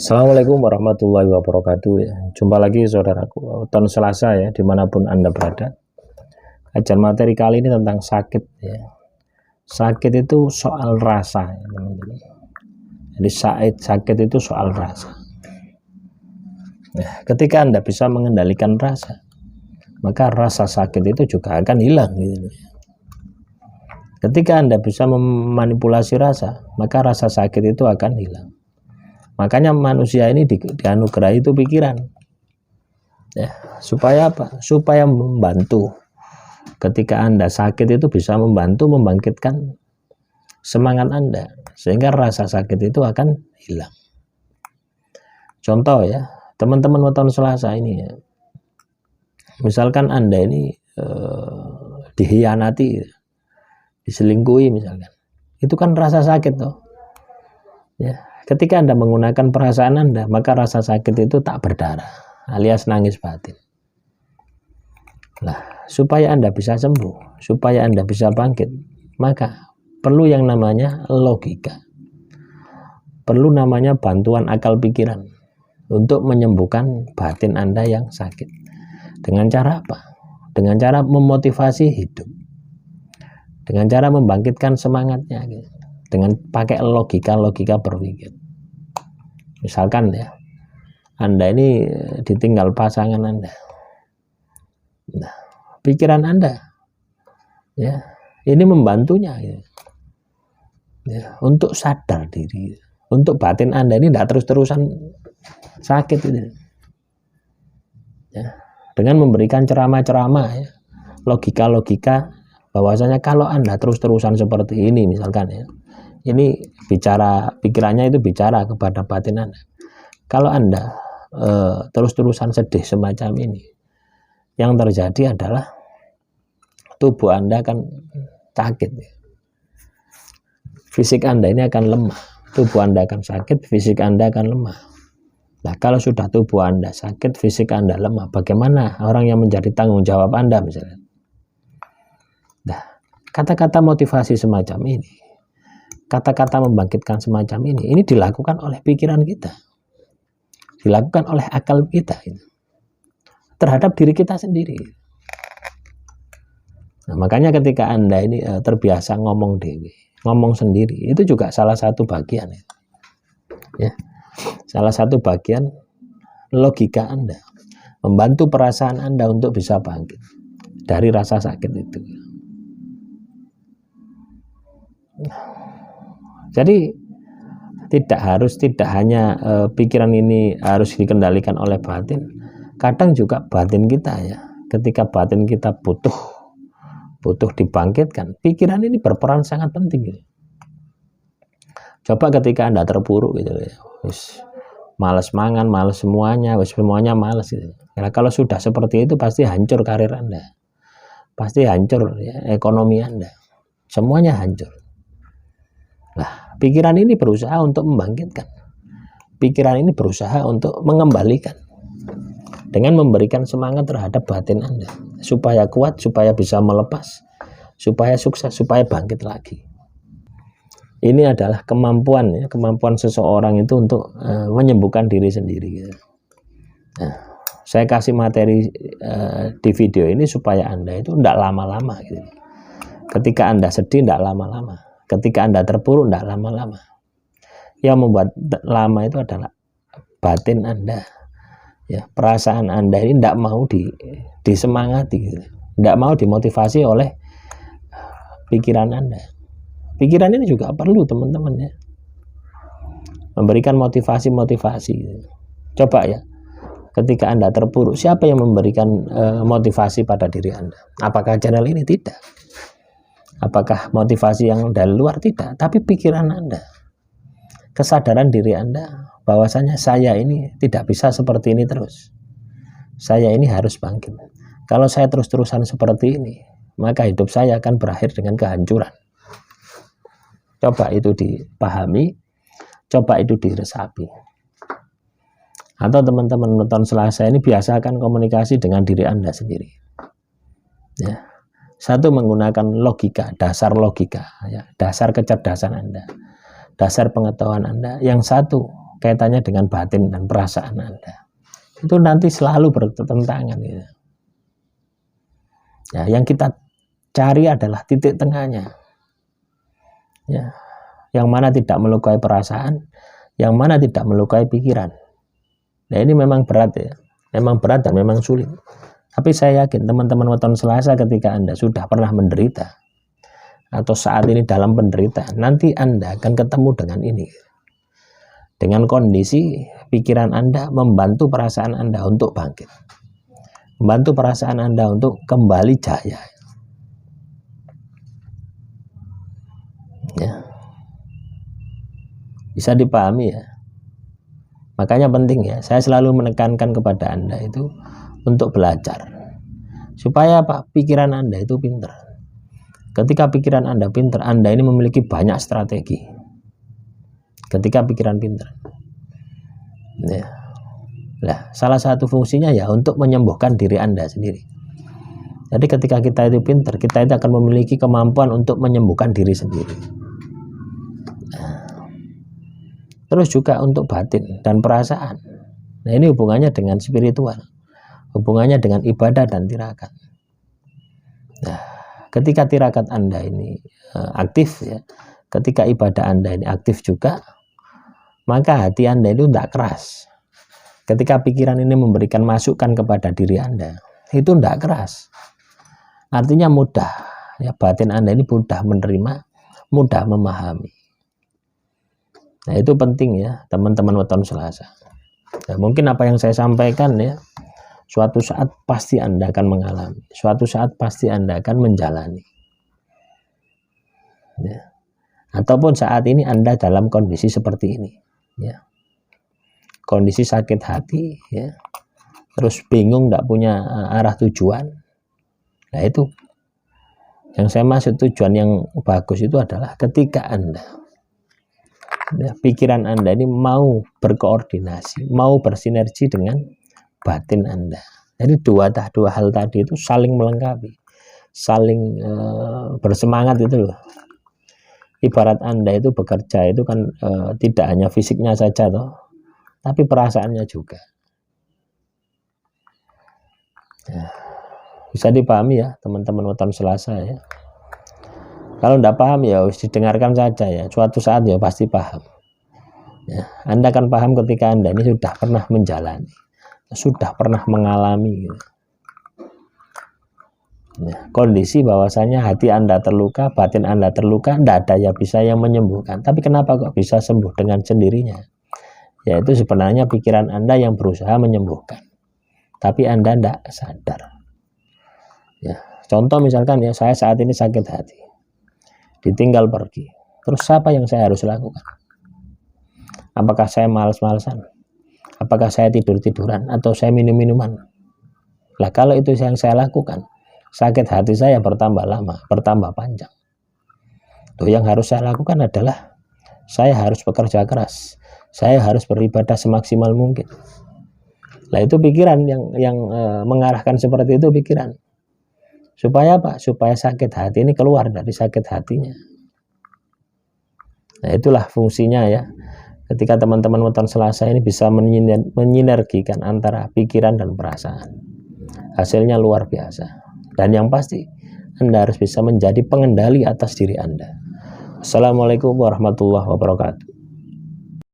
Assalamualaikum warahmatullahi wabarakatuh ya. Jumpa lagi saudaraku, tahun Selasa ya, dimanapun Anda berada. Kajian materi kali ini tentang sakit ya. Sakit itu soal rasa ya, teman-teman. Jadi sakit itu soal rasa. Nah, ketika Anda bisa mengendalikan rasa, maka rasa sakit itu juga akan hilang gitu. Ketika Anda bisa memanipulasi rasa, maka rasa sakit itu akan hilang. Makanya manusia ini dianugerahi itu pikiran. Ya, supaya apa? Supaya membantu. Ketika Anda sakit itu bisa membantu membangkitkan semangat Anda sehingga rasa sakit itu akan hilang. Contoh ya, teman-teman weton Selasa ini ya. Misalkan Anda ini dihianati, diselingkuhi misalkan. Itu kan rasa sakit toh. Ya. Ketika Anda menggunakan perasaan Anda, maka rasa sakit itu tak berdarah, alias nangis batin. Nah, supaya Anda bisa sembuh, supaya Anda bisa bangkit, maka perlu yang namanya logika. Perlu namanya bantuan akal pikiran untuk menyembuhkan batin Anda yang sakit. Dengan cara apa? Dengan cara memotivasi hidup. Dengan cara membangkitkan semangatnya gitu. Dengan pakai logika berpikir. Misalkan ya, Anda ini ditinggal pasangan Anda. Nah, pikiran Anda ya, ini membantunya ya, untuk sadar diri, untuk batin Anda ini tidak terus-terusan sakit ini. Ya, dengan memberikan ceramah-ceramah ya, logika-logika bahwasanya kalau Anda terus-terusan seperti ini misalkan ya, ini bicara pikirannya itu bicara kepada batin Anda. Kalau Anda terus-terusan sedih semacam ini, yang terjadi adalah tubuh Anda akan sakit. Fisik Anda ini akan lemah. Tubuh Anda akan sakit, fisik Anda akan lemah. Nah, kalau sudah tubuh Anda sakit, fisik Anda lemah, bagaimana orang yang menjadi tanggung jawab Anda misalnya? Nah, kata-kata motivasi semacam ini, kata-kata membangkitkan semacam ini dilakukan oleh pikiran kita, dilakukan oleh akal kita terhadap diri kita sendiri. Nah, makanya ketika Anda ini terbiasa ngomong sendiri, itu juga salah satu bagian ya, salah satu bagian logika Anda, membantu perasaan Anda untuk bisa bangkit dari rasa sakit itu. Jadi tidak hanya pikiran ini harus dikendalikan oleh batin, kadang juga batin kita ya. Ketika batin kita butuh dibangkitkan, pikiran ini berperan sangat penting gitu. Coba ketika Anda terpuruk gitu ya, malas mangan, malas semuanya malas gitu. Nah, kalau sudah seperti itu pasti hancur karir Anda, pasti hancur ya, ekonomi Anda, semuanya hancur. Nah, pikiran ini berusaha untuk membangkitkan. Pikiran ini berusaha untuk mengembalikan dengan memberikan semangat terhadap batin Anda supaya kuat, supaya bisa melepas, supaya sukses, supaya bangkit lagi. Ini adalah kemampuan seseorang itu untuk menyembuhkan diri sendiri. Nah, saya kasih materi di video ini supaya Anda itu tidak lama-lama gitu. Ketika Anda sedih tidak lama-lama. Ketika Anda terpuruk tidak lama-lama. Yang membuat lama itu adalah batin Anda. Ya, perasaan Anda ini tidak mau disemangati, gitu. Tidak mau dimotivasi oleh pikiran Anda. Pikiran ini juga perlu teman-teman ya, memberikan motivasi. Gitu. Coba ya, ketika Anda terpuruk, siapa yang memberikan motivasi pada diri Anda? Apakah channel ini? Tidak. Apakah motivasi yang dari luar? Tidak, tapi pikiran Anda, kesadaran diri Anda bahwasanya saya ini tidak bisa seperti ini terus, saya ini harus bangkit. Kalau saya terus-terusan seperti ini, maka hidup saya akan berakhir dengan kehancuran. Coba itu dipahami, coba itu diresapi. Atau teman-teman nonton Selasa ini biasakan komunikasi dengan diri Anda sendiri ya. Satu, menggunakan logika, dasar logika ya, dasar kecerdasan Anda, dasar pengetahuan Anda. Yang satu, kaitannya dengan batin dan perasaan Anda. Itu nanti selalu bertentangan gitu. Ya, yang kita cari adalah titik tengahnya. Ya, yang mana tidak melukai perasaan, yang mana tidak melukai pikiran. Nah, ini memang berat ya. Memang berat dan memang sulit. Tapi saya yakin teman-teman weton Selasa ketika Anda sudah pernah menderita atau saat ini dalam penderitaan, nanti Anda akan ketemu dengan ini. Dengan kondisi pikiran Anda membantu perasaan Anda untuk bangkit. Membantu perasaan Anda untuk kembali jaya. Ya. Bisa dipahami ya. Makanya penting ya, saya selalu menekankan kepada Anda itu untuk belajar. Supaya apa? Pikiran Anda itu pintar. Ketika pikiran Anda pintar, Anda ini memiliki banyak strategi. Ketika pikiran pintar. Ya. Nah, salah satu fungsinya ya untuk menyembuhkan diri Anda sendiri. Jadi ketika kita itu pintar, kita itu akan memiliki kemampuan untuk menyembuhkan diri sendiri. Nah, terus juga untuk batin dan perasaan. Nah, ini hubungannya dengan spiritual. Hubungannya dengan ibadah dan tirakat. Nah, ketika tirakat Anda ini aktif ya, ketika ibadah Anda ini aktif juga, maka hati Anda itu tidak keras. Ketika pikiran ini memberikan masukan kepada diri Anda, itu tidak keras. Artinya mudah, ya, batin Anda ini mudah menerima, mudah memahami. Nah, itu penting ya, teman-teman weton Selasa. Nah, mungkin apa yang saya sampaikan ya, suatu saat pasti Anda akan mengalami, suatu saat pasti Anda akan menjalani. Ya. Ataupun saat ini Anda dalam kondisi seperti ini. Ya. Kondisi sakit hati, ya. Terus bingung, tidak punya arah tujuan. Nah, itu yang saya maksud tujuan yang bagus itu adalah ketika Anda, ya, pikiran Anda ini mau berkoordinasi, mau bersinergi dengan batin Anda. Jadi dua hal tadi itu saling melengkapi, saling bersemangat itu loh. Ibarat Anda itu bekerja itu kan tidak hanya fisiknya saja toh, tapi perasaannya juga. Ya, bisa dipahami ya teman-teman weton Selasa ya. Kalau tidak paham ya harus didengarkan saja ya. Suatu saat ya pasti paham. Ya, Anda akan paham ketika Anda ini sudah pernah menjalani, sudah pernah mengalami gitu. Ya, kondisi bahwasanya hati Anda terluka, batin Anda terluka, tidak ada yang bisa yang menyembuhkan. Tapi kenapa kok bisa sembuh dengan sendirinya? Yaitu sebenarnya pikiran Anda yang berusaha menyembuhkan, tapi Anda tidak sadar. Ya, contoh misalkan ya, saya saat ini sakit hati, ditinggal pergi. Terus apa yang saya harus lakukan? Apakah saya malas-malasan? Apakah saya tidur-tiduran? Atau saya minum-minuman? Lah kalau itu yang saya lakukan, sakit hati saya bertambah lama, bertambah panjang. Tuh, yang harus saya lakukan adalah saya harus bekerja keras, saya harus beribadah semaksimal mungkin. Nah, itu pikiran yang mengarahkan seperti itu pikiran. Supaya apa? Supaya sakit hati ini keluar dari sakit hatinya. Nah, itulah fungsinya ya. Ketika teman-teman weton Selasa ini bisa menyinergikan antara pikiran dan perasaan, hasilnya luar biasa. Dan yang pasti, Anda harus bisa menjadi pengendali atas diri Anda. Assalamualaikum warahmatullahi wabarakatuh.